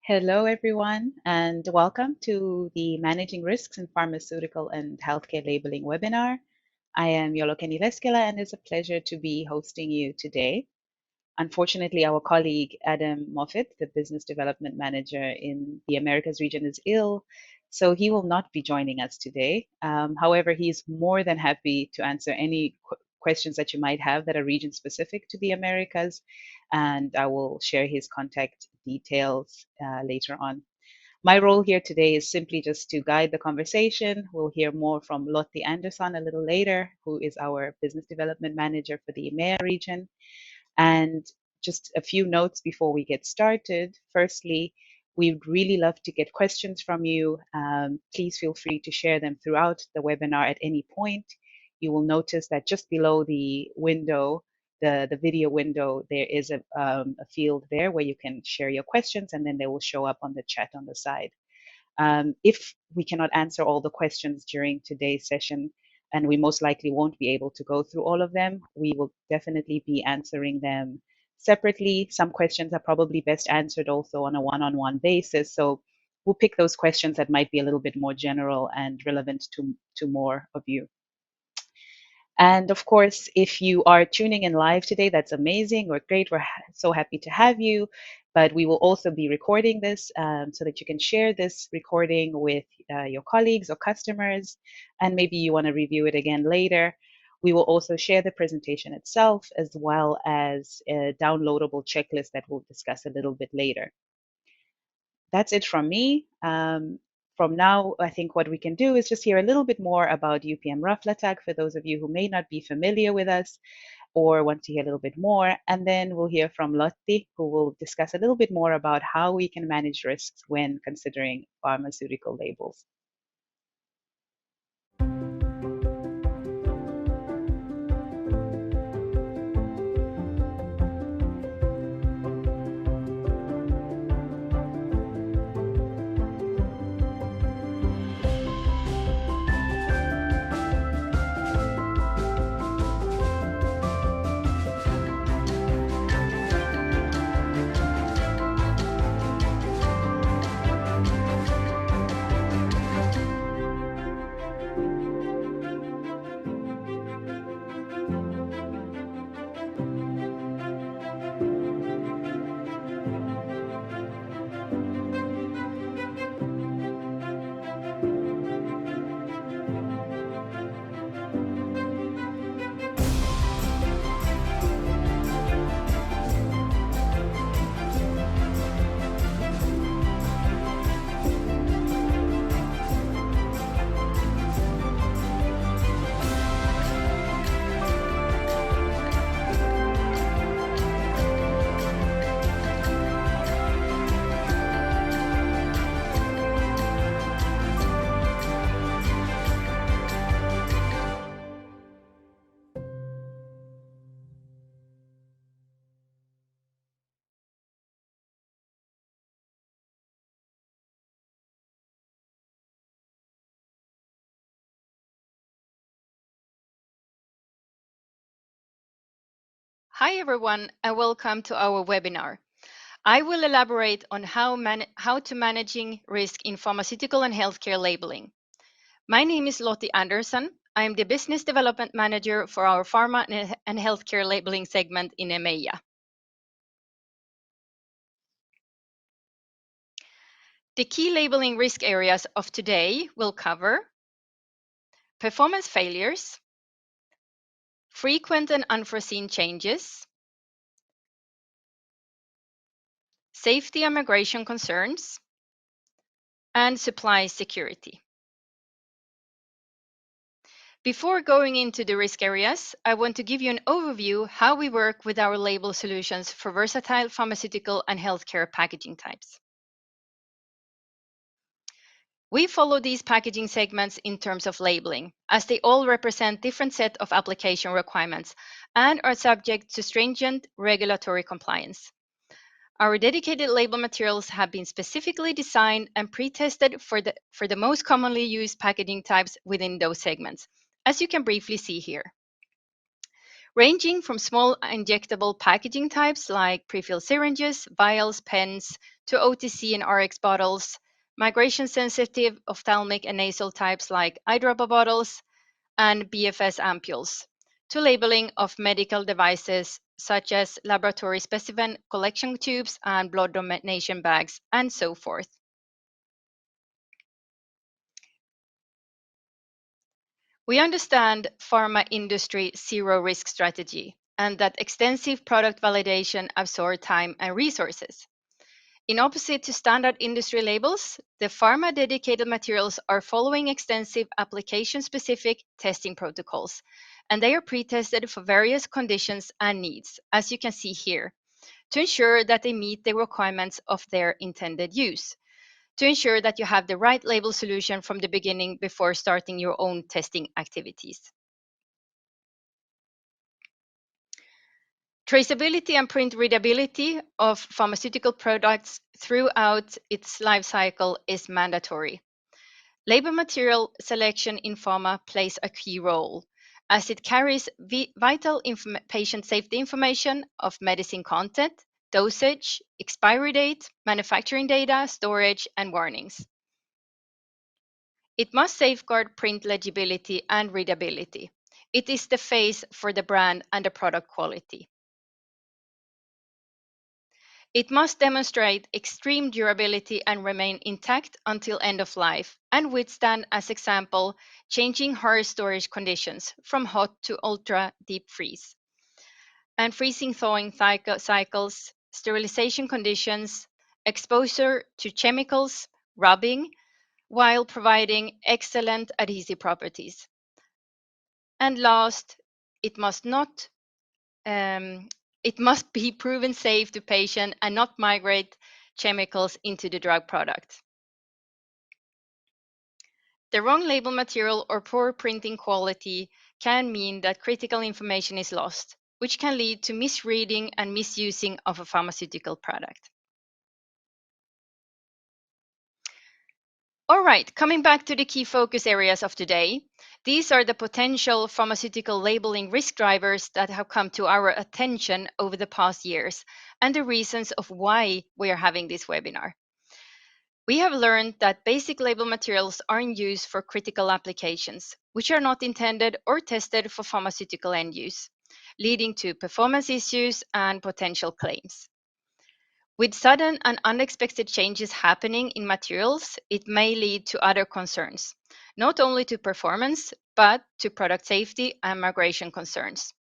Hello, everyone, and welcome to the Managing Risks in Pharmaceutical and Healthcare Labeling webinar. I am Yolokeni Leskela, and it's a pleasure to be hosting you today. Unfortunately, our colleague Adam Moffat, the Business Development Manager in the Americas region, is ill, so he will not be joining us today. However, he's more than happy to answer any questions that you might have that are region specific to the Americas, and I will share his contact details later on. My role here today is simply just to guide the conversation. We'll hear more from Lotte Andersson a little later, who is our Business Development Manager for the EMEA region. And just a few notes before we get started. Firstly, we'd really love to get questions from you. Please feel free to share them throughout the webinar at any point. You will notice that just below the window, the video window, there is a field there where you can share your questions, and then they will show up on the chat on the side. If we cannot answer all the questions during today's session, and we most likely won't be able to go through all of them, we will definitely be answering them separately. Some questions are probably best answered also on a one-on-one basis. So we'll pick those questions that might be a little bit more general and relevant to more of you. And of course, if you are tuning in live today, that's amazing. We're great. We're so happy to have you. But we will also be recording this so that you can share this recording with your colleagues or customers. And maybe you want to review it again later. We will also share the presentation itself as well as a downloadable checklist that we'll discuss a little bit later. That's it from me. From now, I think what we can do is just hear a little bit more about UPM Raflatak for those of you who may not be familiar with us or want to hear a little bit more. And then we'll hear from Lotte, who will discuss a little bit more about how we can manage risks when considering pharmaceutical labels. Hi everyone, and welcome to our webinar. I will elaborate on how to managing risk in pharmaceutical and healthcare labeling. My name is Lotte Andersson. I am the Business Development Manager for our Pharma and Healthcare Labeling segment in EMEA. The key labeling risk areas of today will cover performance failures, frequent and unforeseen changes, safety and migration concerns, and supply security. Before going into the risk areas, I want to give you an overview how we work with our label solutions for versatile pharmaceutical and healthcare packaging types. We follow these packaging segments in terms of labeling, as they all represent different set of application requirements and are subject to stringent regulatory compliance. Our dedicated label materials have been specifically designed and pre-tested for the most commonly used packaging types within those segments, as you can briefly see here. ranging from small injectable packaging types like prefilled syringes, vials, pens, to OTC and RX bottles, migration sensitive ophthalmic and nasal types like eye dropper bottles, and BFS ampules, to labeling of medical devices such as laboratory specimen collection tubes and blood donation bags, and so forth. We understand pharma industry zero risk strategy and that extensive product validation absorbs time and resources. In opposite to standard industry labels, the pharma dedicated materials are following extensive application-specific testing protocols, and they are pre-tested for various conditions and needs, as you can see here, to ensure that they meet the requirements of their intended use, to ensure that you have the right label solution from the beginning before starting your own testing activities. Traceability and print readability of pharmaceutical products throughout its life cycle is mandatory. Label material selection in pharma plays a key role as it carries vital patient safety information of medicine content, dosage, expiry date, manufacturing data, storage, and warnings. It must safeguard print legibility and readability. It is the face for the brand and the product quality. It must demonstrate extreme durability and remain intact until end of life and withstand, as example, changing harsh storage conditions from hot to ultra deep freeze, and freezing thawing cycles, sterilization conditions, exposure to chemicals, rubbing, while providing excellent adhesive properties. And last, it must not it must be proven safe to patient and not migrate chemicals into the drug product. The wrong label material or poor printing quality can mean that critical information is lost, which can lead to misreading and misusing of a pharmaceutical product. All right, coming back to the key focus areas of today, these are the potential pharmaceutical labeling risk drivers that have come to our attention over the past years and the reasons of why we are having this webinar. We have learned that basic label materials are in use for critical applications, which are not intended or tested for pharmaceutical end use, leading to performance issues and potential claims. With sudden and unexpected changes happening in materials, it may lead to other concerns, not only to performance, but to product safety and migration concerns.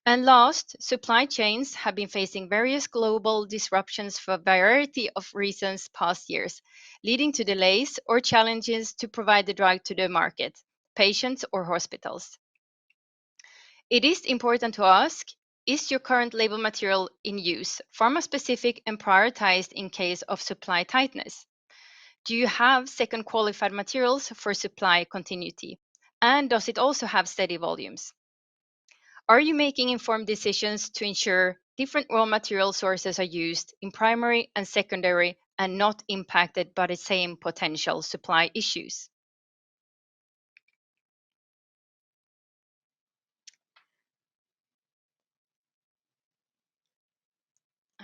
And last, supply chains have been facing various global disruptions for a variety of reasons past years, leading to delays or challenges to provide the drug to the market, patients or hospitals. It is important to ask, is your current label material in use, pharma-specific and prioritized in case of supply tightness? Do you have second qualified materials for supply continuity? And does it also have steady volumes? Are you making informed decisions to ensure different raw material sources are used in primary and secondary and not impacted by the same potential supply issues?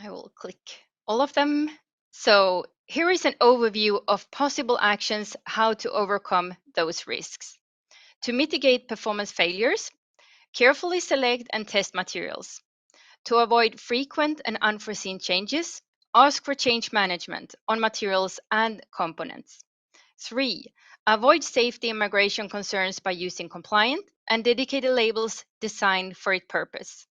I will click all of them. So here is an overview of possible actions how to overcome those risks. To mitigate performance failures, carefully select and test materials. To avoid frequent and unforeseen changes, ask for change management on materials and components. 3. Avoid safety and migration concerns by using compliant and dedicated labels designed for its purpose.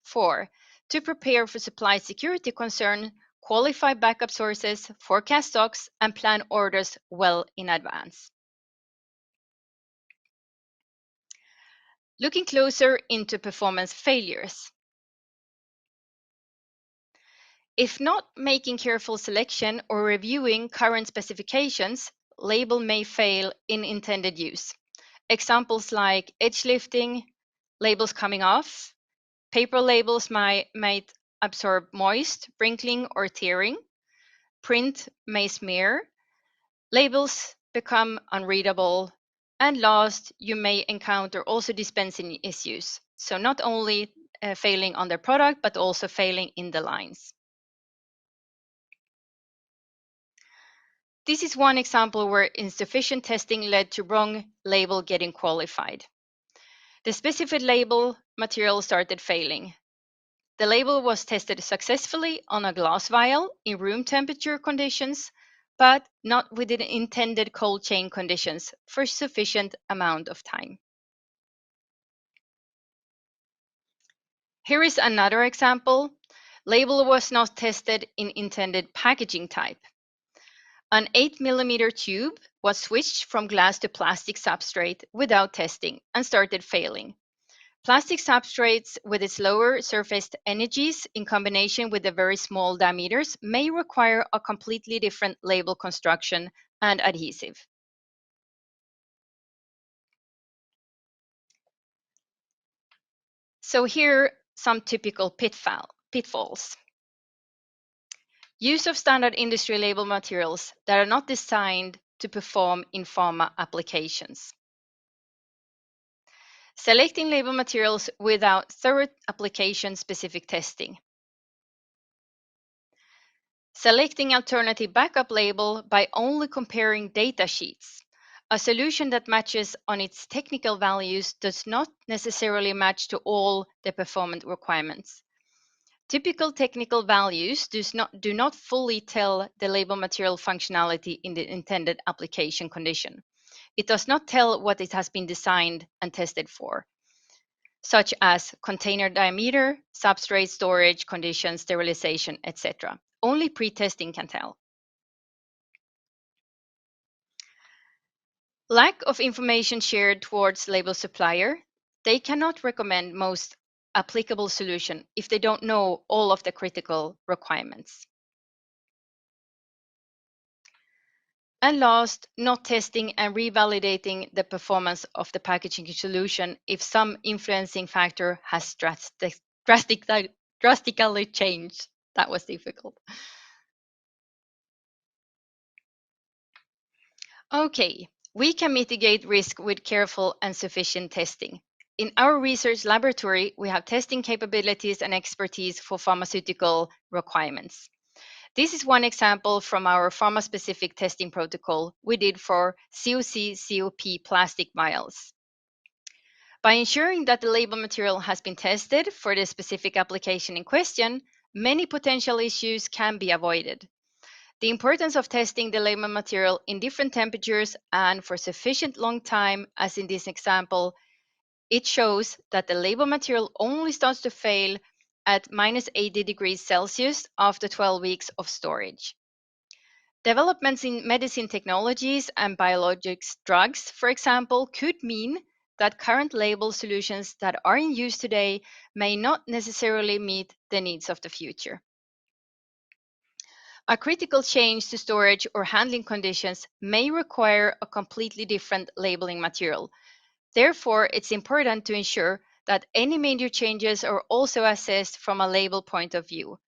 4. To prepare for supply security concern, qualify backup sources, forecast stocks, and plan orders well in advance. Looking closer into performance failures. If not making careful selection or reviewing current specifications, label may fail in intended use. Examples like edge lifting, labels coming off, paper labels might absorb moist, wrinkling, or tearing, print may smear, labels become unreadable, And last, you may encounter also dispensing issues. So not only failing on the product, but also failing in the lines. This is one example where insufficient testing led to wrong label getting qualified. The specified label material started failing. The label was tested successfully on a glass vial in room temperature conditions, but not within intended cold chain conditions for sufficient amount of time. Here is another example. Label was not tested in intended packaging type. An 8mm tube was switched from glass to plastic substrate without testing and started failing. Plastic substrates with its lower surface energies in combination with the very small diameters may require a completely different label construction and adhesive. So here some typical pitfalls. Use of standard industry label materials that are not designed to perform in pharma applications. Selecting label materials without thorough application-specific testing. Selecting alternative backup label by only comparing data sheets. A solution that matches on its technical values does not necessarily match to all the performance requirements. Typical technical values do not fully tell the label material functionality in the intended application condition. It does not tell what it has been designed and tested for, such as container diameter, substrate storage conditions, sterilization, etc. Only pre-testing can tell. Lack of information shared towards label supplier. They cannot recommend most applicable solution if they don't know all of the critical requirements. And last, not testing and revalidating the performance of the packaging solution if some influencing factor has drastically changed. That was difficult. Okay, we can mitigate risk with careful and sufficient testing. In our research laboratory, we have testing capabilities and expertise for pharmaceutical requirements. This is one example from our pharma-specific testing protocol we did for COC/COP plastic vials. By ensuring that the label material has been tested for the specific application in question, many potential issues can be avoided. The importance of testing the label material in different temperatures and for sufficient long time, as in this example, it shows that the label material only starts to fail at -80 degrees Celsius after 12 weeks of storage. Developments in medicine technologies and biologics drugs, for example, could mean that current label solutions that are in use today may not necessarily meet the needs of the future. A critical change to storage or handling conditions may require a completely different labeling material. Therefore, it's important to ensure that any major changes are also assessed from a label point of view.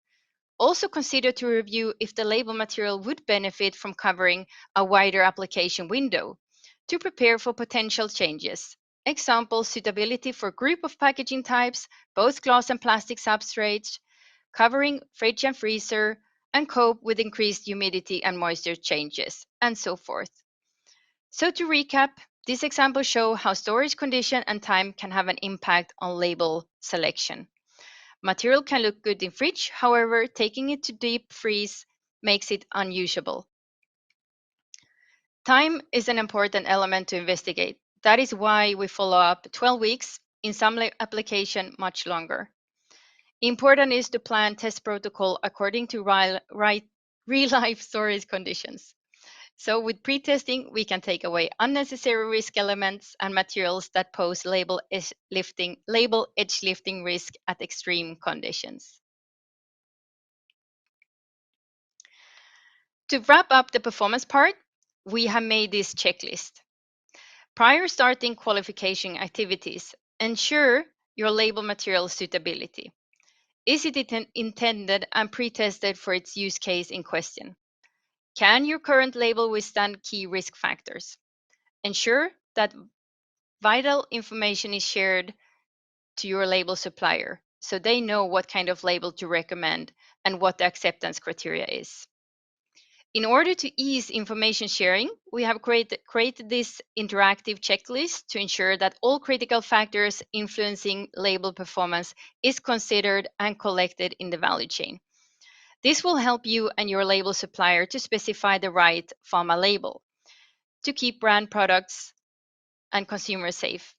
Also consider to review if the label material would benefit from covering a wider application window to prepare for potential changes. Example, suitability for group of packaging types, both glass and plastic substrates, covering fridge and freezer, and cope with increased humidity and moisture changes, and so forth. So to recap, this example shows how storage condition and time can have an impact on label selection. Material can look good in fridge, however, taking it to deep freeze makes it unusable. Time is an important element to investigate. That is why we follow up 12 weeks, in some application much longer. Important is to plan test protocol according to real-life storage conditions. So with pre-testing, we can take away unnecessary risk elements and materials that pose label edge lifting risk at extreme conditions. To wrap up the performance part, we have made this checklist. Prior starting qualification activities, ensure your label material suitability. Is it intended and pre-tested for its use case in question? Can your current label withstand key risk factors? Ensure that vital information is shared to your label supplier so they know what kind of label to recommend and what the acceptance criteria is. In order to ease information sharing, we have created this interactive checklist to ensure that all critical factors influencing label performance is considered and collected in the value chain. This will help you and your label supplier to specify the right pharma label to keep brand products and consumers safe.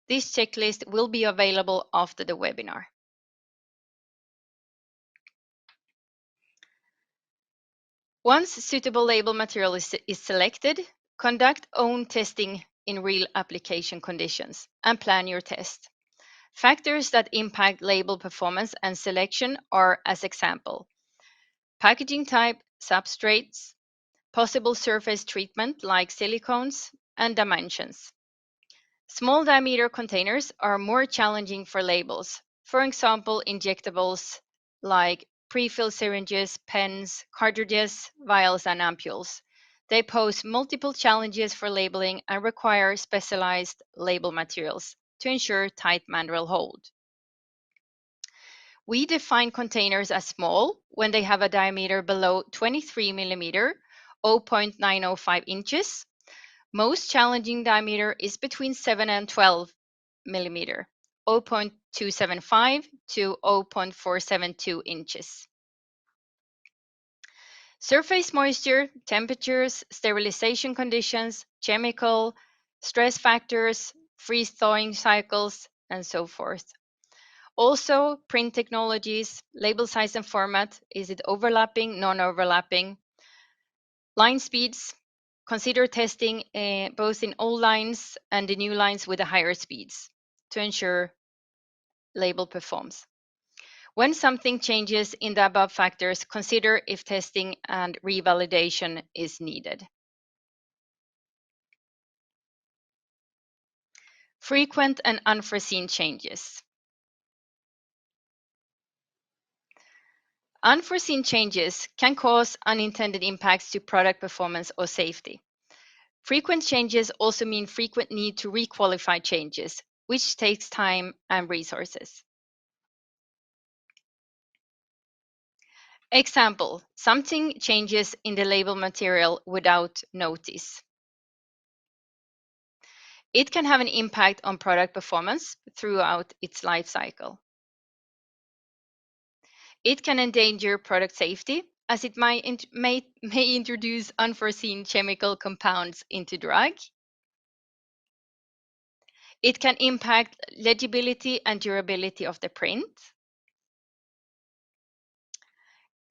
This checklist will be available after the webinar. Once suitable label material is selected, conduct own testing in real application conditions and plan your test. Factors that impact label performance and selection are, as example, packaging type, substrates, possible surface treatment like silicones, and dimensions. Small diameter containers are more challenging for labels. For example, injectables like pre-filled syringes, pens, cartridges, vials, and ampoules. They pose multiple challenges for labeling and require specialized label materials to ensure tight manual hold. We define containers as small when they have a diameter below 23 millimeter, 0.905 inches. Most challenging diameter is between 7 and 12 millimeter, 0.275 to 0.472 inches. Surface moisture, temperatures, sterilization conditions, chemical, stress factors, freeze thawing cycles, and so forth. Also, print technologies, label size and format, is it overlapping, non-overlapping? Line speeds, consider testing both in old lines and the new lines with the higher speeds to ensure label performs. When something changes in the above factors, consider if testing and revalidation is needed. Frequent and unforeseen changes. Unforeseen changes can cause unintended impacts to product performance or safety. Frequent changes also mean frequent need to requalify changes, which takes time and resources. Example, something changes in the label material without notice. It can have an impact on product performance throughout its life cycle. It can endanger product safety as it may introduce unforeseen chemical compounds into drug. It can impact legibility and durability of the print.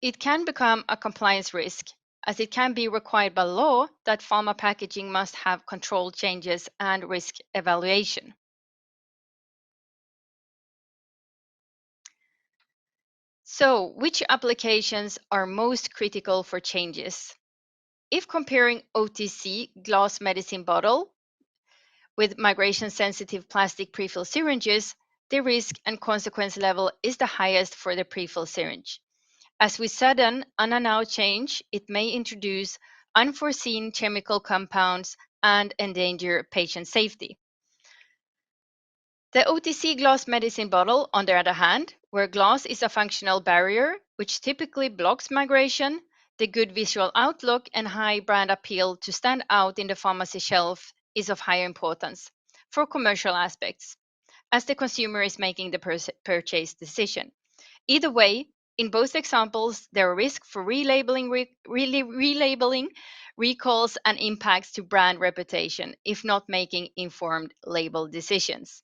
It can become a compliance risk as it can be required by law that pharma packaging must have controlled changes and risk evaluation. So, which applications are most critical for changes? If comparing OTC glass medicine bottle with migration-sensitive plastic pre-filled syringes, the risk and consequence level is the highest for the pre-filled syringe. As with sudden, unannounced change, it may introduce unforeseen chemical compounds and endanger patient safety. The OTC glass medicine bottle, on the other hand, where glass is a functional barrier, which typically blocks migration, the good visual outlook and high brand appeal to stand out in the pharmacy shelf is of higher importance for commercial aspects, as the consumer is making the purchase decision. Either way, in both examples, there are risks for relabeling, recalls, and impacts to brand reputation if not making informed label decisions.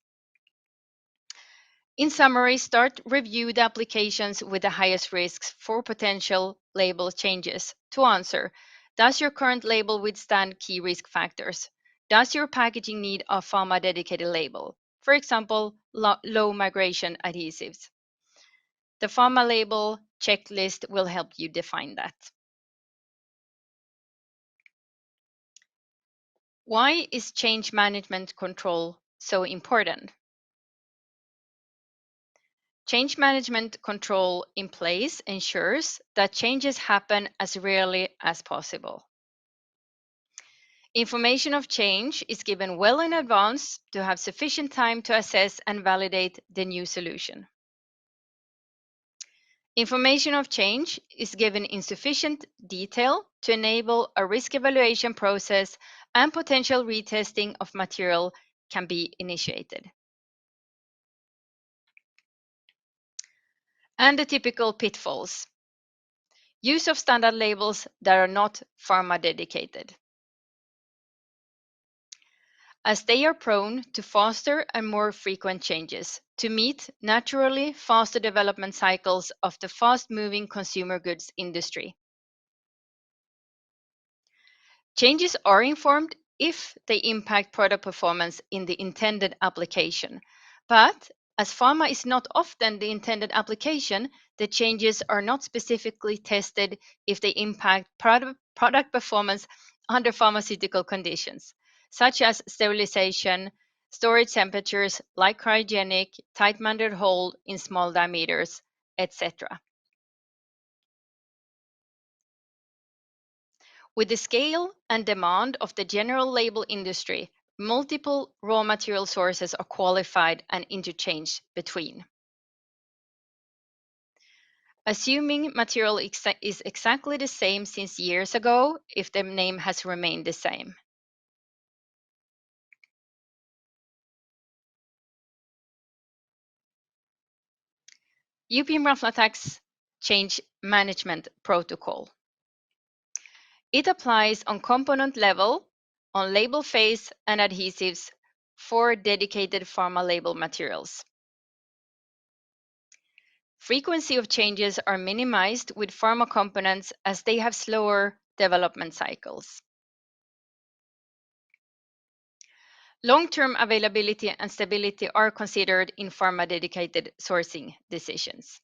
In summary, start review the applications with the highest risks for potential label changes to answer. Does your current label withstand key risk factors? Does your packaging need a pharma dedicated label? For example, low migration adhesives. The pharma label checklist will help you define that. Why is change management control so important? Change management control in place ensures that changes happen as rarely as possible. Information of change is given well in advance to have sufficient time to assess and validate the new solution. Information of change is given in sufficient detail to enable a risk evaluation process, and potential retesting of material can be initiated. And the typical pitfalls. Use of standard labels that are not pharma dedicated, as they are prone to faster and more frequent changes to meet naturally faster development cycles of the fast-moving consumer goods industry. Changes are informed if they impact product performance in the intended application. But as pharma is not often the intended application, the changes are not specifically tested if they impact product performance under pharmaceutical conditions, such as sterilization, storage temperatures like cryogenic, tight mounted hold in small diameters, etc. With the scale and demand of the general label industry, multiple raw material sources are qualified and interchanged between. Assuming material is exactly the same since years ago, if the name has remained the same. European Raflatax Change Management Protocol. It applies on component level, on label phase and adhesives for dedicated pharma label materials. Frequency of changes are minimized with pharma components as they have slower development cycles. Long-term availability and stability are considered in pharma-dedicated sourcing decisions.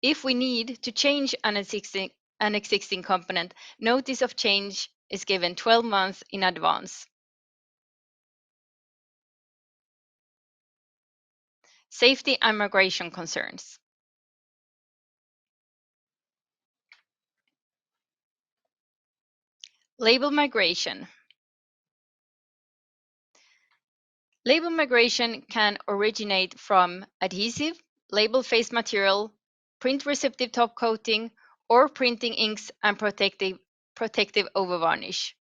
If we need to change an existing component, notice of change is given 12 months in advance. Safety and migration concerns. Label migration. Label migration can originate from adhesive, label face material, print receptive top coating, or printing inks and protective overvarnish.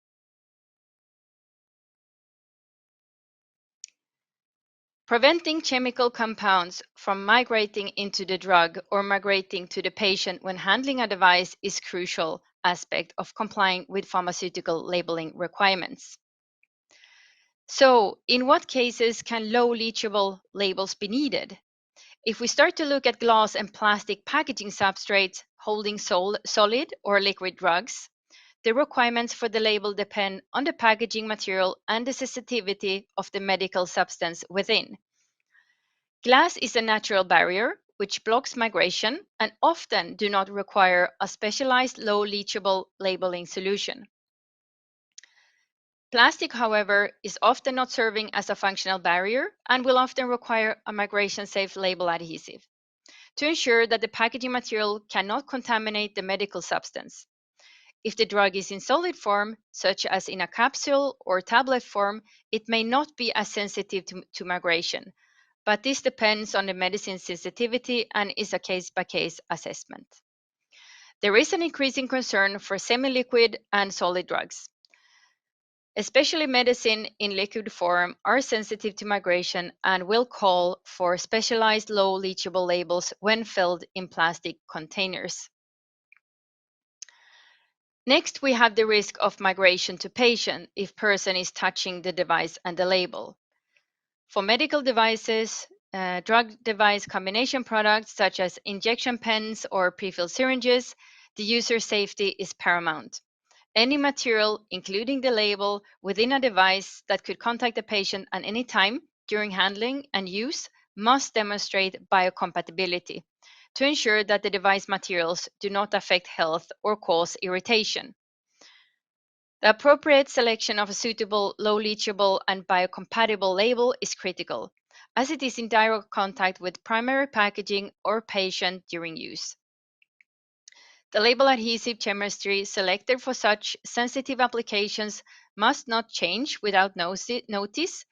Preventing chemical compounds from migrating into the drug or migrating to the patient when handling a device is a crucial aspect of complying with pharmaceutical labeling requirements. So, in what cases can low leachable labels be needed? If we start to look at glass and plastic packaging substrates holding solid or liquid drugs, the requirements for the label depend on the packaging material and the sensitivity of the medical substance within. Glass is a natural barrier which blocks migration and often do not require a specialized low leachable labeling solution. Plastic, however, is often not serving as a functional barrier and will often require a migration-safe label adhesive to ensure that the packaging material cannot contaminate the medical substance. If the drug is in solid form, such as in a capsule or tablet form, it may not be as sensitive to migration, but this depends on the medicine's sensitivity and is a case-by-case assessment. There is an increasing concern for semi-liquid and solid drugs. Especially medicine in liquid form are sensitive to migration and will call for specialized low leachable labels when filled in plastic containers. Next, we have the risk of migration to patient if person is touching the device and the label. For medical devices, drug device combination products such as injection pens or prefilled syringes, the user safety is paramount. Any material, including the label, within a device that could contact the patient at any time during handling and use must demonstrate biocompatibility to ensure that the device materials do not affect health or cause irritation. The appropriate selection of a suitable, low leachable, and biocompatible label is critical, as it is in direct contact with primary packaging or patient during use. The label adhesive chemistry selected for such sensitive applications must not change without notice,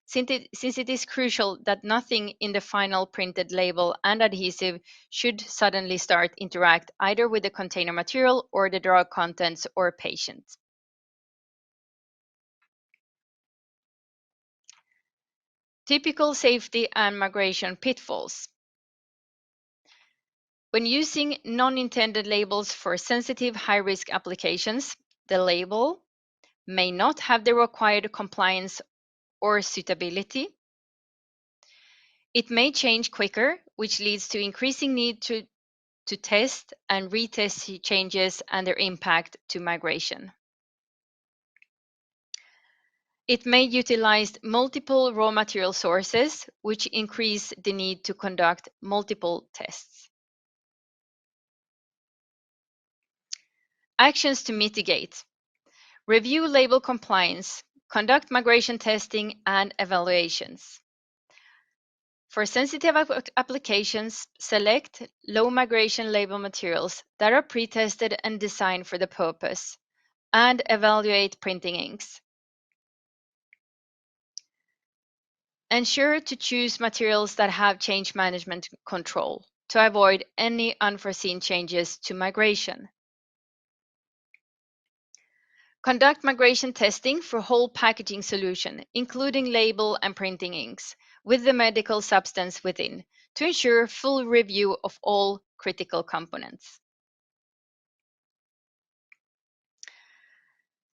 since it is crucial that nothing in the final printed label and adhesive should suddenly start interact either with the container material or the drug contents or patient. Typical safety and migration pitfalls. When using non-intended labels for sensitive high-risk applications, the label may not have the required compliance or suitability. It may change quicker, which leads to increasing need to test and retest changes and their impact to migration. It may utilize multiple raw material sources, which increase the need to conduct multiple tests. Actions to mitigate. Review label compliance, conduct migration testing and evaluations. For sensitive applications, select low migration label materials that are pre-tested and designed for the purpose, and evaluate printing inks. Ensure to choose materials that have change management control to avoid any unforeseen changes to migration. Conduct migration testing for whole packaging solution, including label and printing inks, with the medical substance within, to ensure full review of all critical components.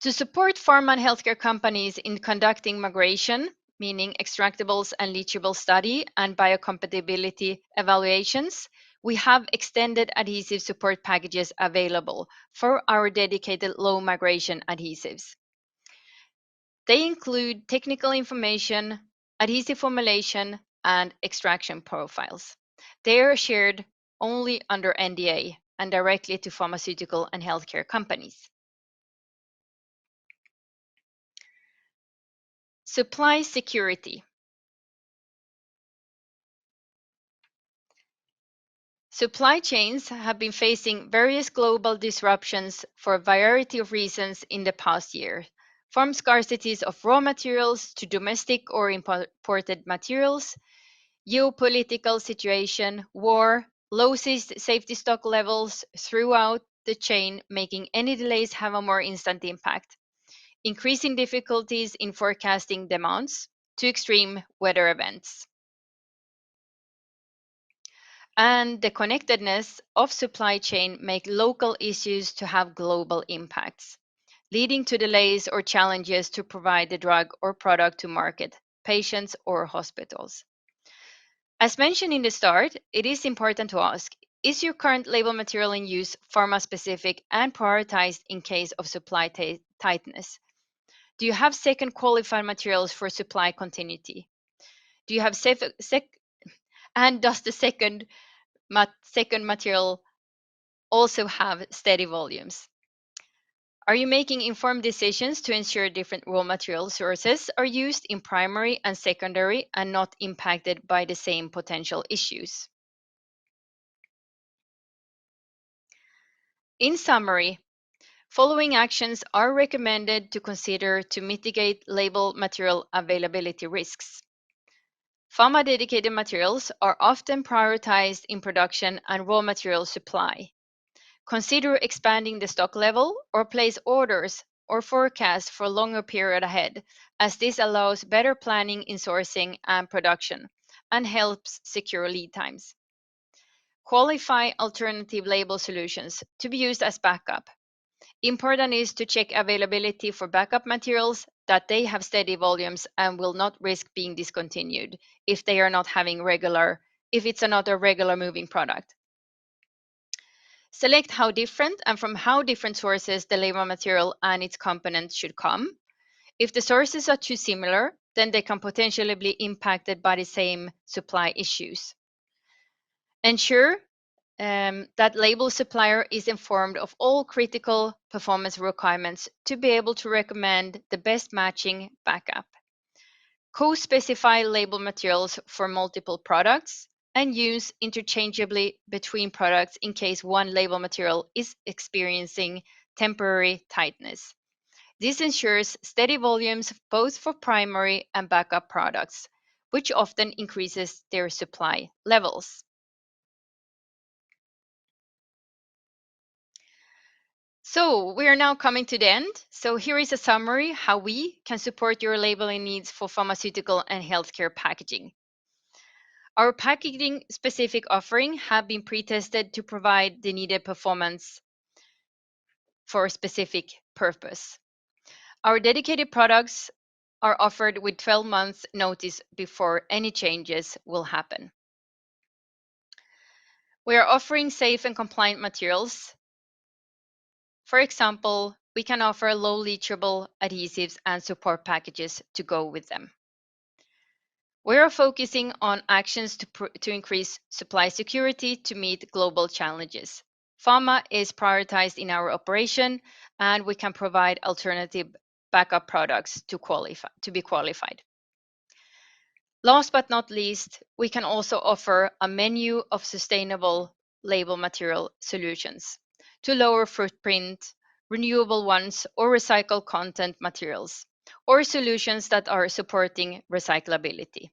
To support pharma and healthcare companies in conducting migration, meaning extractables and leachable study and biocompatibility evaluations, we have extended adhesive support packages available for our dedicated low migration adhesives. They include technical information, adhesive formulation, and extraction profiles. They are shared only under NDA and directly to pharmaceutical and healthcare companies. Supply security. Supply chains have been facing various global disruptions for a variety of reasons in the past year, from scarcities of raw materials to domestic or imported materials, geopolitical situation, war, low safety stock levels throughout the chain, making any delays have a more instant impact, increasing difficulties in forecasting demands to extreme weather events. And the connectedness of supply chain make local issues to have global impacts, leading to delays or challenges to provide the drug or product to market, patients or hospitals. As mentioned in the start, it is important to ask, is your current label material in use pharma-specific and prioritized in case of supply tightness? Do you have second qualified materials for supply continuity? Do you have and does the second material also have steady volumes? Are you making informed decisions to ensure different raw material sources are used in primary and secondary and not impacted by the same potential issues? In summary, following actions are recommended to consider to mitigate label material availability risks. Pharma dedicated materials are often prioritized in production and raw material supply. Consider expanding the stock level or place orders or forecasts for a longer period ahead, as this allows better planning in sourcing and production and helps secure lead times. Qualify alternative label solutions to be used as backup. Important is to check availability for backup materials, that they have steady volumes and will not risk being discontinued if they are not having if it's not a regular moving product. Select how different and from how different sources the label material and its components should come. If the sources are too similar, then they can potentially be impacted by the same supply issues. Ensure that label supplier is informed of all critical performance requirements to be able to recommend the best matching backup. Co-specify label materials for multiple products and use interchangeably between products in case one label material is experiencing temporary tightness. This ensures steady volumes both for primary and backup products, which often increases their supply levels. So we are now coming to the end. So here is a summary how we can support your labeling needs for pharmaceutical and healthcare packaging. Our packaging specific offering have been pre-tested to provide the needed performance for a specific purpose. Our dedicated products are offered with 12 months notice before any changes will happen. We are offering safe and compliant materials. For example, we can offer low leachable adhesives and support packages to go with them. We are focusing on actions to increase supply security to meet global challenges. Pharma is prioritized in our operation, and we can provide alternative backup products to be qualified. Last but not least, we can also offer a menu of sustainable label material solutions to lower footprint, renewable ones, or recycled content materials, or solutions that are supporting recyclability.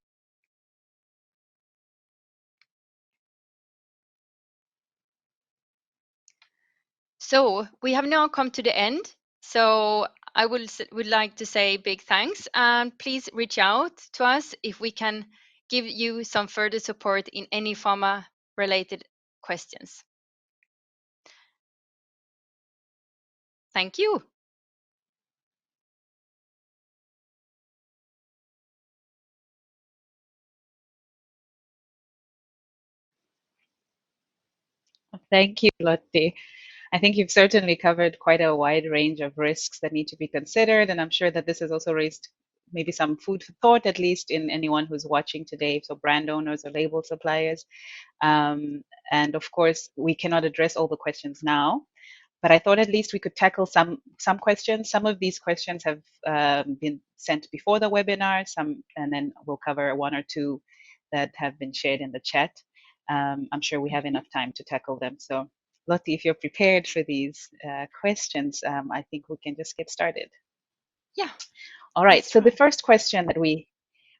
So we have now come to the end. So I would like to say big thanks, and please reach out to us if we can give you some further support in any pharma related questions. Thank you. Thank you, Lotte. I think you've certainly covered quite a wide range of risks that need to be considered, and I'm sure that this has also raised maybe some food for thought, at least in anyone who's watching today, so brand owners or label suppliers. And of course, we cannot address all the questions now, but I thought at least we could tackle some questions. Some of these questions have been sent before the webinar, and then we'll cover one or two that have been shared in the chat. I'm sure we have enough time to tackle them. So, Lotte, if you're prepared for these questions, I think we can just get started. Yeah. All right. So the first question that we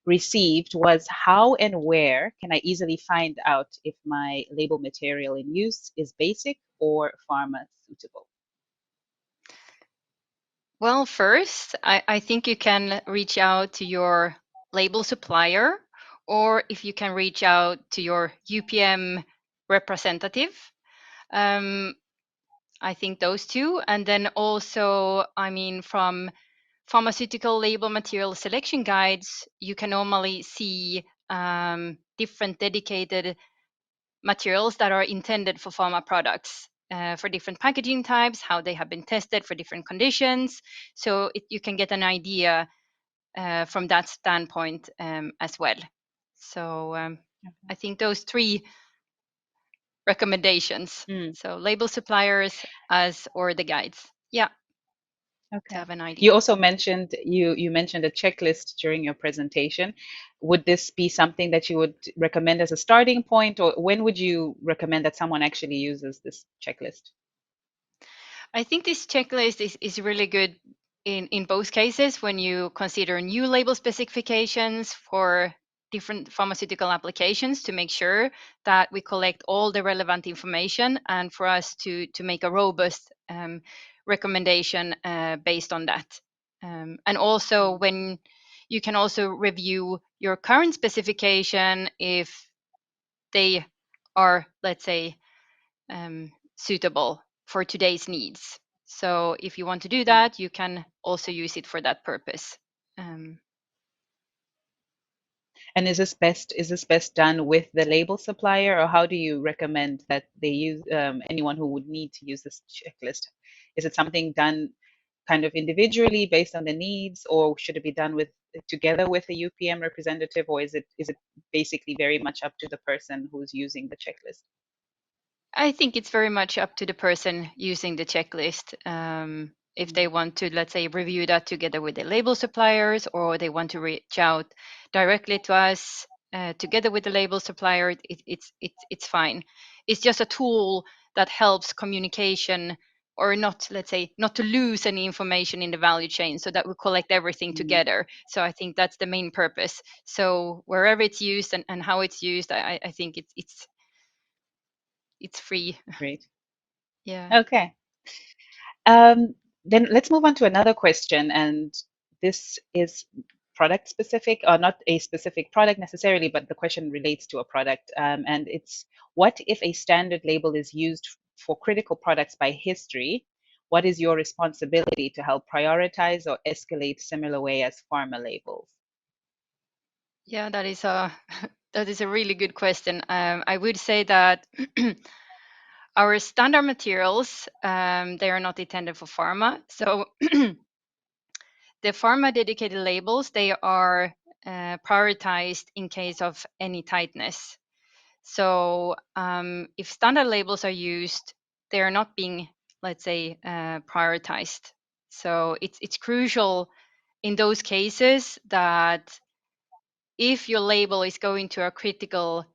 received was, how and where can I easily find out if my label material in use is basic or pharmaceutical? Well, first, I think you can reach out to your label supplier, or if you can reach out to your UPM representative. I think those two. And then also, from pharmaceutical label material selection guides, you can normally see different dedicated materials that are intended for pharma products for different packaging types, how they have been tested for different conditions. So you can get an idea from that standpoint as well. So I think those three recommendations. So label suppliers or the guides. Yeah. Okay. To have an idea. You also mentioned you mentioned a checklist during your presentation. Would this be something that you would recommend as a starting point, or when would you recommend that someone actually uses this checklist? I think this checklist is really good in both cases when you consider new label specifications for different pharmaceutical applications to make sure that we collect all the relevant information and for us to make a robust recommendation based on that. And also when you can also review your current specification if they are, let's say, suitable for today's needs. So if you want to do that, you can also use it for that purpose. And is this best done with the label supplier, or how do you recommend that they use anyone who would need to use this checklist? Is it something done kind of individually based on the needs, or should it be done together with a UPM representative, or is it basically very much up to the person who's using the checklist? I think it's very much up to the person using the checklist. If they want to, let's say, review that together with the label suppliers, or they want to reach out directly to us, together with the label supplier, it's fine. It's just a tool that helps communication, or not, let's say, not to lose any information in the value chain, so that we collect everything Mhm. together. So I think that's the main purpose. So wherever it's used and how it's used, I think it's free. Great. Yeah. Okay. Then let's move on to another question, and this is product specific, or not a specific product necessarily, but the question relates to a product. And it's, what if a standard label is used for critical products by history? What is your responsibility to help prioritize or escalate similar way as pharma labels? Yeah, that is a that is a really good question. I would say that our standard materials, they are not intended for pharma. So the pharma dedicated labels, they are prioritized in case of any tightness. So if standard labels are used, they are not being, let's say, prioritized. So it's crucial in those cases that if your label is going to a critical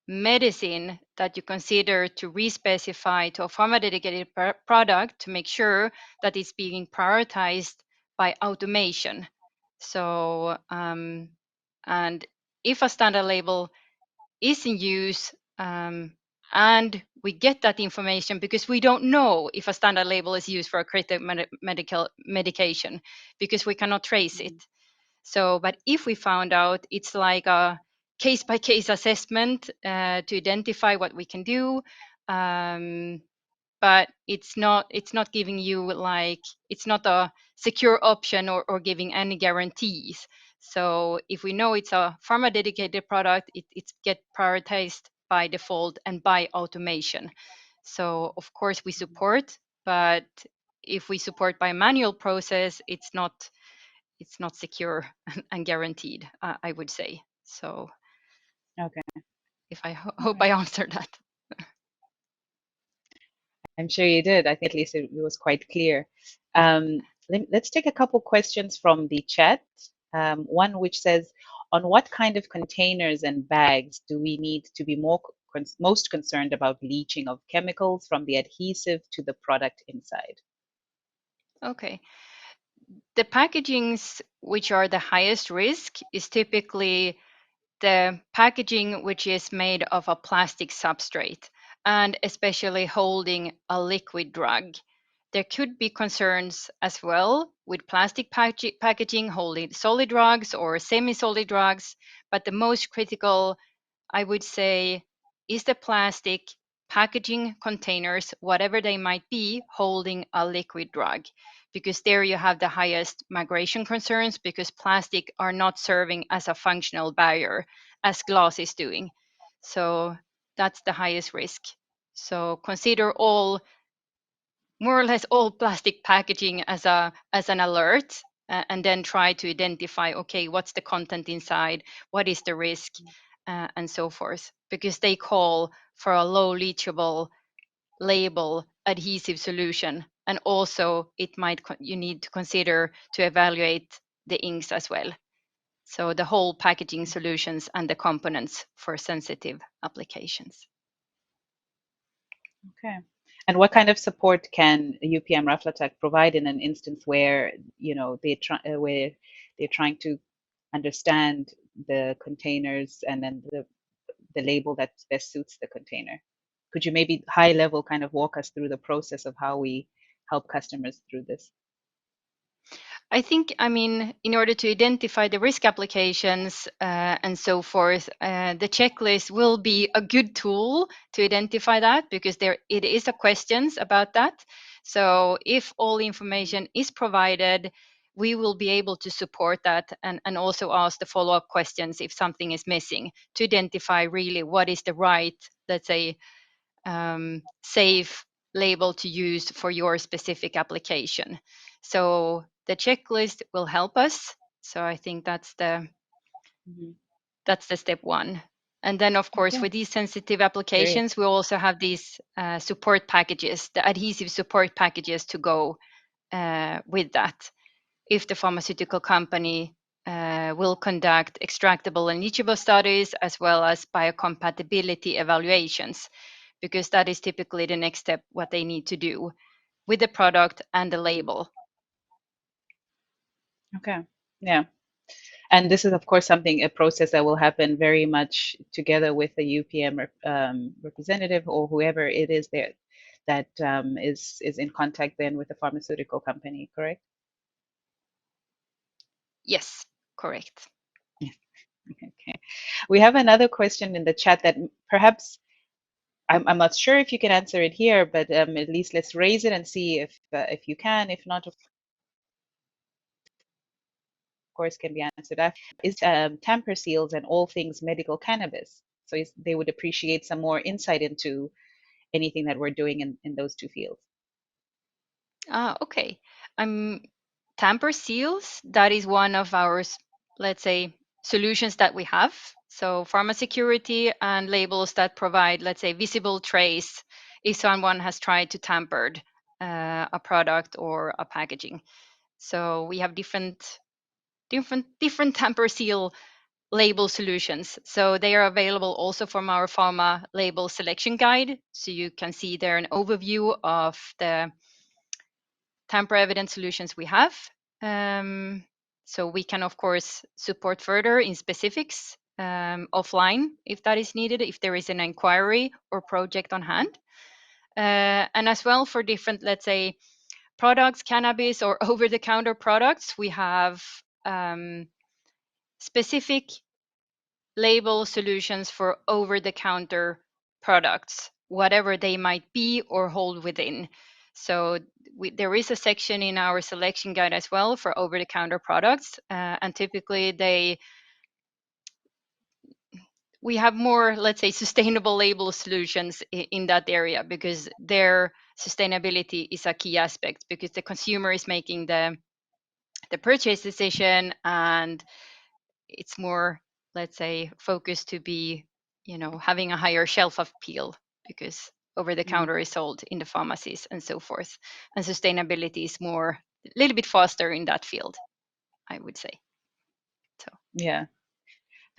medicine, that you consider to respecify to a pharma dedicated product to make sure that it's being prioritized by automation. So, and if a standard label is in use, and we get that information because we don't know if a standard label is used for a critical medical medication, because we cannot trace it. Mhm. So, but if we found out, it's like a case by case assessment to identify what we can do. Um, but it's not giving you, like, it's not a secure option, or giving any guarantees. So if we know it's a pharma dedicated product, it's get prioritized by default and by automation. So of course we support, but if we support by manual process, it's not secure and guaranteed, I would say. So Okay. if I All hope I right. answered that. I'm sure you did. I think at least it was quite clear. Let's take a couple questions from the chat. One which says, on what kind of containers and bags do we need to be most concerned about leaching of chemicals from the adhesive to the product inside? Okay. The packagings which are the highest risk is typically the packaging which is made of a plastic substrate, and especially holding a liquid drug. There could be concerns as well with plastic packaging holding solid drugs or semi-solid drugs, but the most critical, I would say, is the plastic packaging containers, whatever they might be, holding a liquid drug. Because there you have the highest migration concerns, because plastic are not serving as a functional barrier as glass is doing. So that's the highest risk. So consider all, more or less all plastic packaging as an alert, and then try to identify, okay, what's the content inside, what is the risk, and so forth, because they call for a low leachable label adhesive solution, and also it might you need to consider to evaluate the inks as well. So the whole packaging solutions and the components for sensitive applications. Okay. And what kind of support can UPM Raflatac provide in an instance where, where they're trying to understand the containers and then the label that best suits the container? Could you maybe high level kind of walk us through the process of how we help customers through this? I think, I mean, in order to identify the risk applications and so forth, the checklist will be a good tool to identify that, because there it is a questions about that. So if all information is provided, we will be able to support that, and also ask the follow-up questions if something is missing, to identify really what is the right, let's say, safe label to use for your specific application. So the checklist will help us. So I think Hmm. that's the step one. And then, of course, Okay, with these sensitive great. applications, we also have these support packages, the adhesive support packages to go with that. If the pharmaceutical company will conduct extractable and leachable studies as well as biocompatibility evaluations, because that is typically the next step, what they need to do with the product and the label. Okay. Yeah. And this is, of course, a process that will happen very much together with the UPM representative or whoever it is there that is in contact then with the pharmaceutical company, correct? Yes, correct. Yes. Okay. We have another question in the chat that perhaps I'm not sure if you can answer it here, but at least let's raise it and see if you can. If not, of course, can be answered after. Is tamper seals and all things medical cannabis. So they would appreciate some more insight into anything that we're doing in those two fields. Okay. Tamper seals, that is one of our, let's say, solutions that we have. So pharma security and labels that provide, let's say, visible trace if someone has tried to tamper a product or a packaging. So we have different tamper seal label solutions. So they are available also from our Pharma label selection guide. So you can see there an overview of the tamper evident solutions we have. So we can, of course, support further in specifics offline if that is needed, if there is an inquiry or project on hand. And as well for different, let's say, products, cannabis or over-the-counter products, we have specific label solutions for over-the-counter products, whatever they might be or hold within. So there is a section in our selection guide as well for over-the-counter products, and typically we have more, let's say, sustainable label solutions in that area, because their sustainability is a key aspect, because the consumer is making the purchase decision, and it's more, let's say, focused to be, having a higher shelf appeal, because over the counter is sold in the pharmacies and so forth, and sustainability is more, a little bit faster in that field, I would say. So Yeah.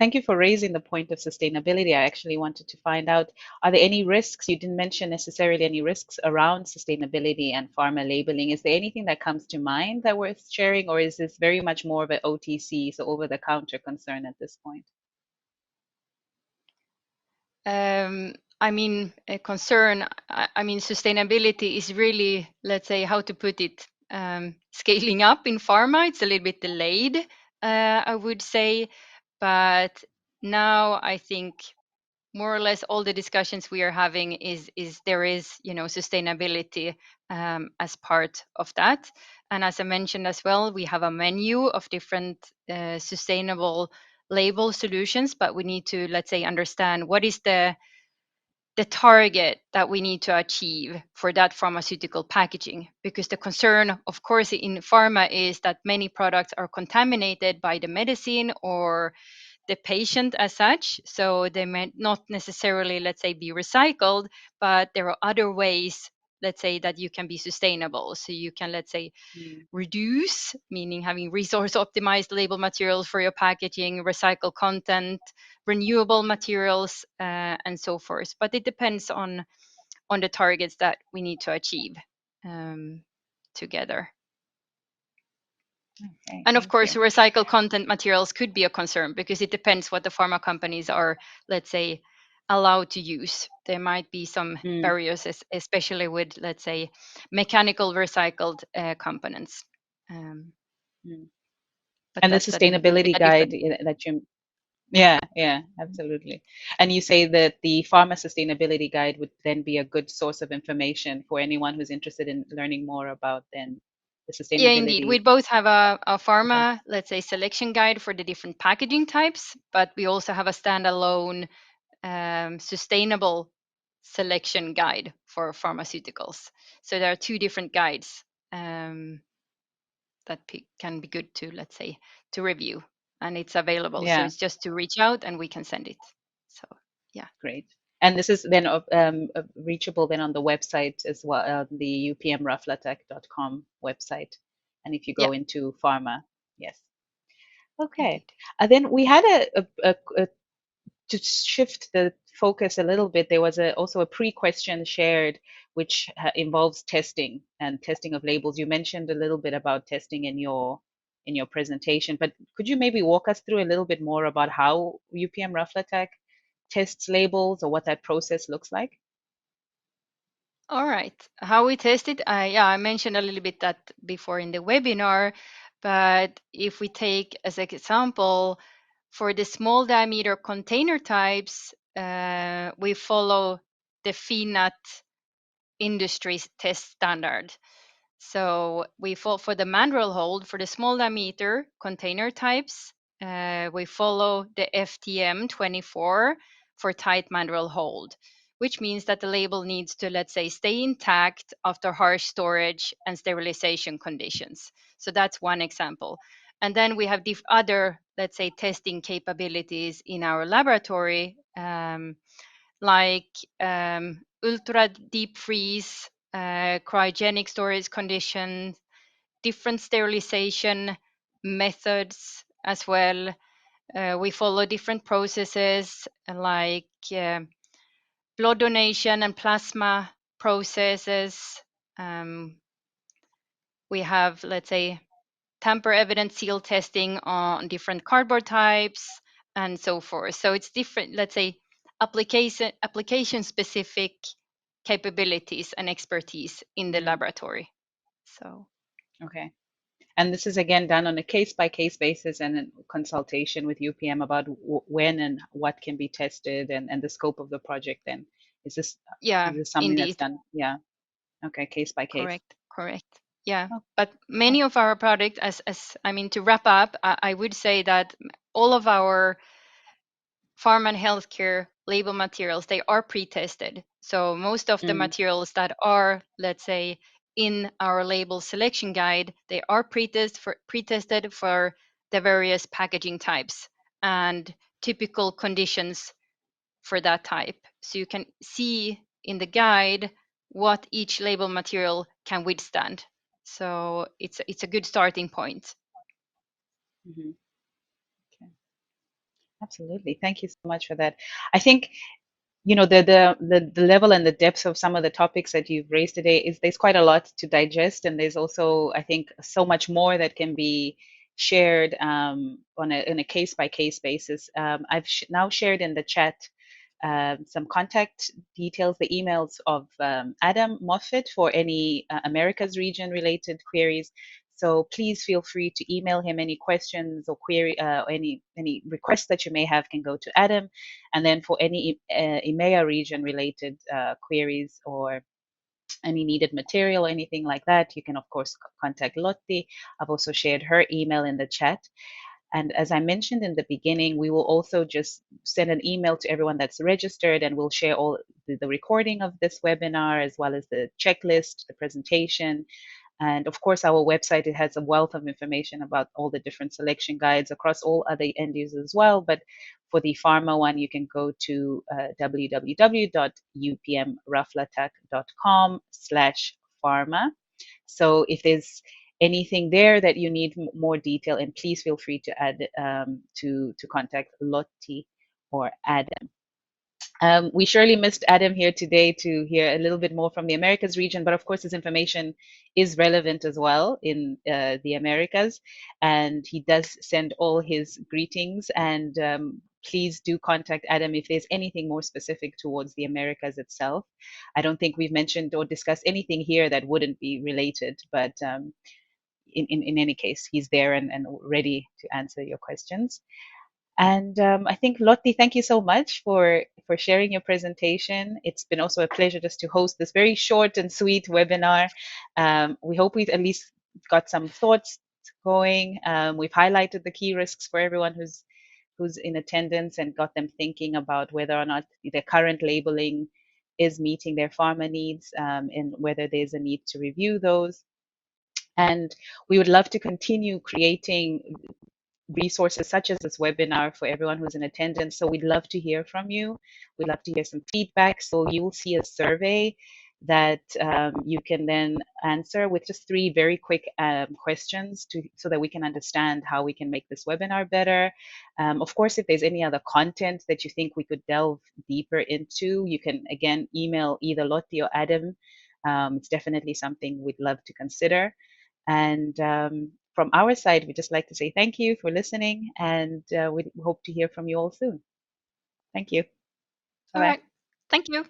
Thank you for raising the point of sustainability. I actually wanted to find out, are there any risks? You didn't mention necessarily any risks around sustainability and pharma labeling. Is there anything that comes to mind that worth sharing, or is this very much more of an OTC, so over-the-counter concern at this point? a concern, sustainability is really, let's say, how to put it, scaling up in pharma. It's a little bit delayed, I would say, but now I think more or less all the discussions we are having is there is, sustainability as part of that. And as I mentioned as well, we have a menu of different sustainable label solutions, but we need to, let's say, understand what is the target that we need to achieve for that pharmaceutical packaging, because the concern, of course, in pharma is that many products are contaminated by the medicine or the patient as such, so they may not necessarily, let's say, be recycled, but there are other ways, let's say, that you can be sustainable. So you can, let's say, reduce, meaning having resource optimized label materials for your packaging, recycle content, renewable materials, and so forth. But it depends on the targets that we need to achieve together. Okay, and of course, you. recycled content materials could be a concern, because it depends what the pharma companies are, let's say, allowed to use. There might be some barriers, especially with, let's say, mechanical recycled components. But And the that's a little bit sustainability a guide different. that you, yeah, absolutely. And you say that the pharma sustainability guide would then be a good source of information for anyone who's interested in learning more about then the Yeah, indeed. We sustainability. both have a Okay. pharma, let's say, selection guide for the different packaging types, but we also have a standalone sustainable selection guide for pharmaceuticals. So there are two different guides that can be good to, let's say, to review, and it's available. So Yeah, it's just to reach out and we can send it. So yeah. great. And this is then reachable then on the website as well, the upmraflatech.com website. And if you Yeah. go into pharma, yes. Okay. Indeed. Then we had to shift the focus a little bit. There was also a pre-question shared, which involves testing and testing of labels. You mentioned a little bit about testing in your presentation, but could you maybe walk us through a little bit more about how UPM Raflatec tests labels or what that process looks like? All right. How we test it? Yeah, I mentioned a little bit that before in the webinar, but if we take as an example, for the small diameter container types, we follow the FINAT industry's test standard. So we fall for the manual hold for the small diameter container types. We follow the FTM 24 for tight manual hold, which means that the label needs to, let's say, stay intact after harsh storage and sterilization conditions. So that's one example. And then we have other, let's say, testing capabilities in our laboratory, like ultra deep freeze, cryogenic storage conditions, different sterilization methods as well. We follow different processes like blood donation and plasma processes. Um, we have, let's say, tamper evident seal testing on different cardboard types and so forth. So it's different, let's say, application specific capabilities and expertise in the Hmm. laboratory. So Okay. And this is again done on a case by case basis and in consultation with UPM about when and what can be tested and the scope of the project then. Is this yeah, is this something that's indeed. done? Yeah. Okay, case by case. Correct. Yeah. Oh, But oh, many of our products, as I mean, to wrap up, I would say that all of our pharma and healthcare label materials, they are pre-tested. So most of the mm, materials that are, let's say, in our label selection guide, they are pre-tested for the various packaging types and typical conditions for that type. So you can see in the guide what each label material can withstand. So it's a good starting point. mhm. Okay. Absolutely. Thank you so much for that. I think the level and the depth of some of the topics that you've raised today is there's quite a lot to digest, and there's also I think so much more that can be shared on a case by case basis. I've now shared in the chat some contact details, the emails of Adam Moffat for any Americas region related queries. So please feel free to email him any questions or query, any requests that you may have can go to Adam. And then for any EMEA region related queries or any needed material, anything like that, you can of course contact Lotti. I've also shared her email in the chat. And as I mentioned in the beginning, we will also just send an email to everyone that's registered, and we'll share all the recording of this webinar as well as the checklist, the presentation, and of course, our website, it has a wealth of information about all the different selection guides across all other end users as well. But for the pharma one, you can go to www.upmraflatec.com/pharma. So if there's anything there that you need more detail, and please feel free to add to contact Lotti or Adam. We surely missed Adam here today to hear a little bit more from the Americas region, but of course, his information is relevant as well in the Americas. And he does send all his greetings. And please do contact Adam if there's anything more specific towards the Americas itself. I don't think we've mentioned or discussed anything here that wouldn't be related, but in any case, he's there and ready to answer your questions. And I think Lotti, thank you so much for sharing your presentation. It's been also a pleasure just to host this very short and sweet webinar. We hope we've at least got some thoughts going. We've highlighted the key risks for everyone who's in attendance and got them thinking about whether or not the current labeling is meeting their pharma needs and whether there's a need to review those. And we would love to continue creating resources such as this webinar for everyone who's in attendance. So we'd love to hear from you. We'd love to hear some feedback. So you will see a survey that you can then answer with just three very quick questions so that we can understand how we can make this webinar better. Of course, if there's any other content that you think we could delve deeper into, you can again email either Lottie or Adam. It's definitely something we'd love to consider. And from our side, we'd just like to say thank you for listening, and we hope to hear from you all soon. Thank you. All Bye bye. right. Thank you.